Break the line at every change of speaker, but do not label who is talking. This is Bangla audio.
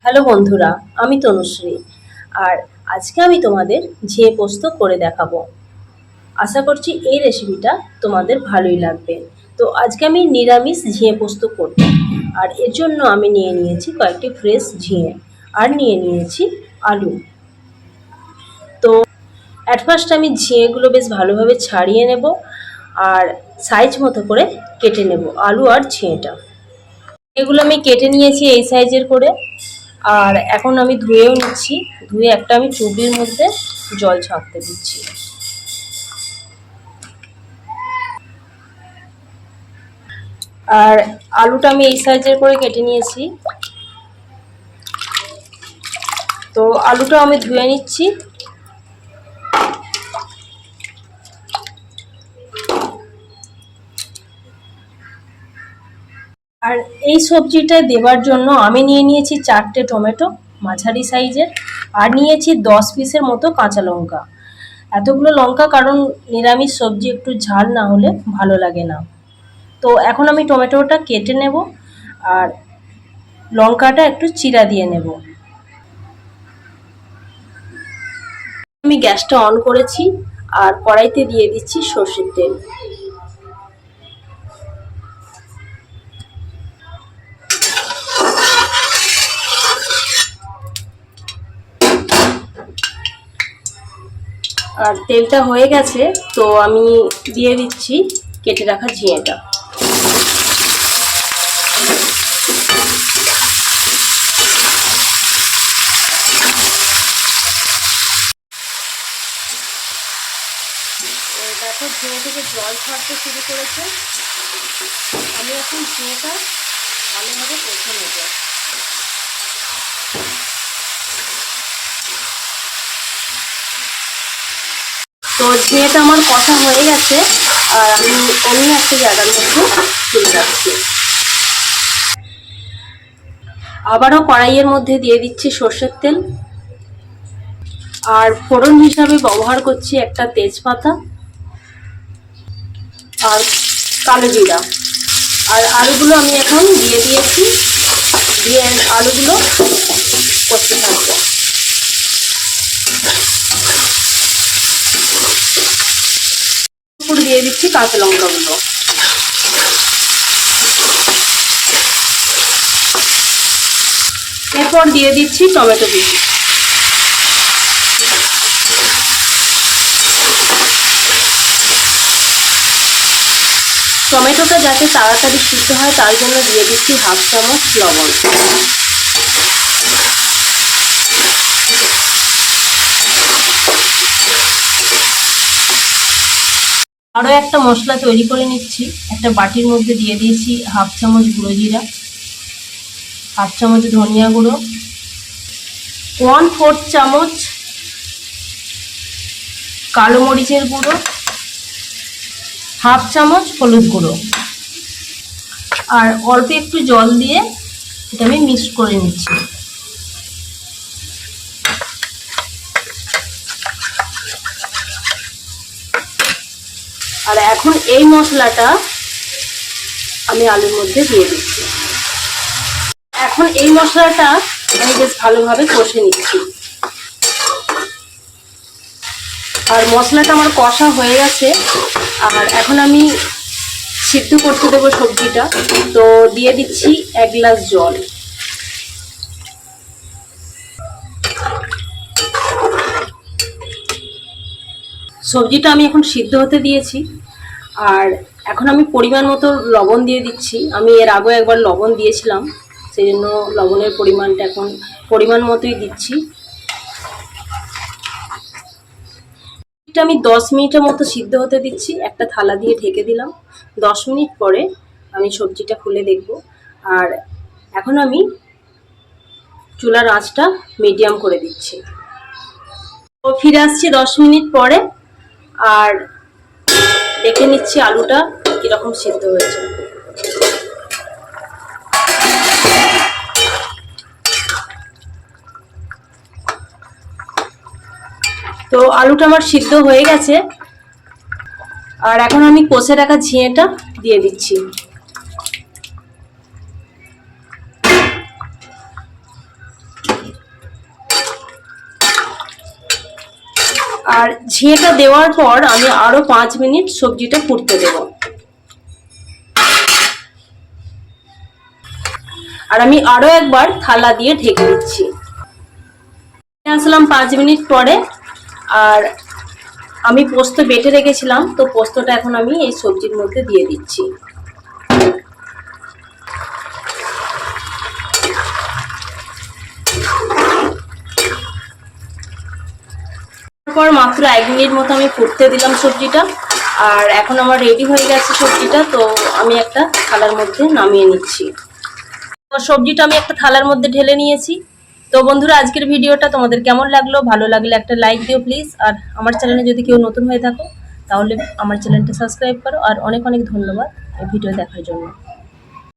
হ্যালো বন্ধুরা, আমি তনুশ্রী। আর আজকে আমি তোমাদের ঝিঙে পোস্ত করে দেখাবো। আশা করছি এই রেসিপিটা তোমাদের ভালোই লাগবে। তো আজকে আমি নিরামিষ ঝিঙে পোস্ত করব। আর এর জন্য আমি নিয়ে নিয়েছি কয়েকটি ফ্রেশ ঝিঙে আর নিয়ে নিয়েছি আলু। তো অ্যাট ফার্স্ট আমি ঝিঙেগুলো বেশ ভালোভাবে ছাড়িয়ে নেব আর সাইজ মতো করে কেটে নেব আলু আর ঝিঙেটা। এগুলো আমি কেটে নিয়েছি এই সাইজের করে। আর এখন আমি ধুয়েও নিচ্ছি। ধুয়ে একটা আমি চুবড়ির মধ্যে জল ছাঁকতে দিচ্ছি। আর আলুটা আমি এই সাইজের করে কেটে নিয়েছি। তো আলুটা আমি ধুয়ে নিচ্ছি। আর এই সবজিটা দেওয়ার জন্য আমি নিয়ে নিয়েছি 4টে টমেটো মাঝারি সাইজের, আর নিয়েছি 10 পিসের মতো কাঁচা লঙ্কা। এতগুলো লঙ্কা কারণ নিরামিষ সবজি একটু ঝাল না হলে ভালো লাগে না। তো এখন আমি টমেটোটা কেটে নেব আর লঙ্কাটা একটু চিরা দিয়ে নেব। আমি গ্যাসটা অন করেছি আর কড়াইতে দিয়ে দিচ্ছি সরষের তেল। আর তেলটা হয়ে গেছে, তো আমি দিয়ে দিচ্ছি কেটে রাখা ঝিঙেটা। দেখো ঝিঙে থেকে জল ছাড়তে শুরু করেছে। আমি এখন ঝিঙেটা ভালোভাবে কষে নেব। তো ঝিঙেটা আমার কষা হয়ে গেছে আর আমি অন্য একটা জায়গার মধ্যে তুলে রাখছি। আবারও কড়াইয়ের মধ্যে দিয়ে দিচ্ছি সর্ষের তেল আর ফোড়ন হিসাবে ব্যবহার করছি একটা তেজপাতা আর কালো জিরা। আর আলুগুলো আমি এখন দিয়ে দিয়েছি, দিয়ে আলুগুলো কষতে থাকবো। দিয়ে দিচ্ছি কাঁচা লঙ্কাগুলো। এরপর দিয়ে দিচ্ছি টমেটো কুচি। টমেটোটা যাতে তাড়াতাড়ি সিদ্ধ হয় তার জন্য দিয়ে দিচ্ছি হাফ চামচ লবণ। আরও একটা মশলা তৈরি করে নিচ্ছি। একটা বাটির মধ্যে দিয়ে দিয়েছি হাফ চামচ গুঁড়ো জিরা, হাফ চামচ ধনিয়া গুঁড়ো, 1/4 চামচ কালো মরিচের গুঁড়ো, হাফ চামচ হলুদ গুঁড়ো আর অল্প একটু জল দিয়ে এটা আমি মিক্স করে নিচ্ছি। আর এখন এই মশলাটা আমি আলুর মধ্যে দিয়ে দিচ্ছি। এখন এই মশলাটা আমি বেশ ভালোভাবে কষে নিচ্ছি। আর মশলাটা আমার কষা হয়ে গেছে। আর এখন আমি সিদ্ধ করতে দেবো সবজিটা। তো দিয়ে দিচ্ছি 1 গ্লাস জল। সবজিটা আমি এখন সিদ্ধ হতে দিয়েছি। আর এখন আমি পরিমাণ মতো লবণ দিয়ে দিচ্ছি। আমি এর আগে একবার লবণ দিয়েছিলাম, সেই জন্য লবণের পরিমাণটা এখন পরিমাণ মতোই দিচ্ছি। এটা আমি 10 মিনিটের মতো সিদ্ধ হতে দিচ্ছি। একটা থালা দিয়ে ঢেকে দিলাম। 10 মিনিট পরে আমি সবজিটা খুলে দেখব। আর এখন আমি চুলার আঁচটা মিডিয়াম করে দিচ্ছি। তো ফিরে আসছি 10 মিনিট পরে আর দেখে নিচ্ছি আলুটা কিরকম সিদ্ধ হয়েছে। তো আলুটা আমার সিদ্ধ হয়ে গেছে। আর এখন আমি কষে রাখা ঝিঙেটা দিয়ে দিচ্ছি। আর ঝিঙেটা দেওয়ার পর আমি আরো 5 মিনিট সবজিটা ফুটতে দেব। আর আমি আরো একবার থালা দিয়ে ঢেকে দিচ্ছি। আসলাম 5 মিনিট পরে, আর আমি পোস্ত বেটে রেখেছিলাম, তো পোস্তটা এখন আমি এই সবজির মধ্যে দিয়ে দিচ্ছি। তারপর মাত্র 1 মিনিট মতো আমি ফুটতে দিলাম সবজিটা, আর এখন আমার রেডি হয়ে গেছে সবজিটা। তো আমি একটা থালার মধ্যে নামিয়ে নিচ্ছি। তো সবজিটা আমি একটা থালার মধ্যে ঢেলে নিয়েছি। তো বন্ধুরা, আজকের ভিডিওটা তোমাদের কেমন লাগলো? ভালো লাগলে একটা লাইক দিও প্লিজ। আর আমার চ্যানেলে যদি কেউ নতুন হয়ে থাকো তাহলে আমার চ্যানেলটা সাবস্ক্রাইব করো। আর অনেক অনেক ধন্যবাদ এই ভিডিও দেখার জন্য।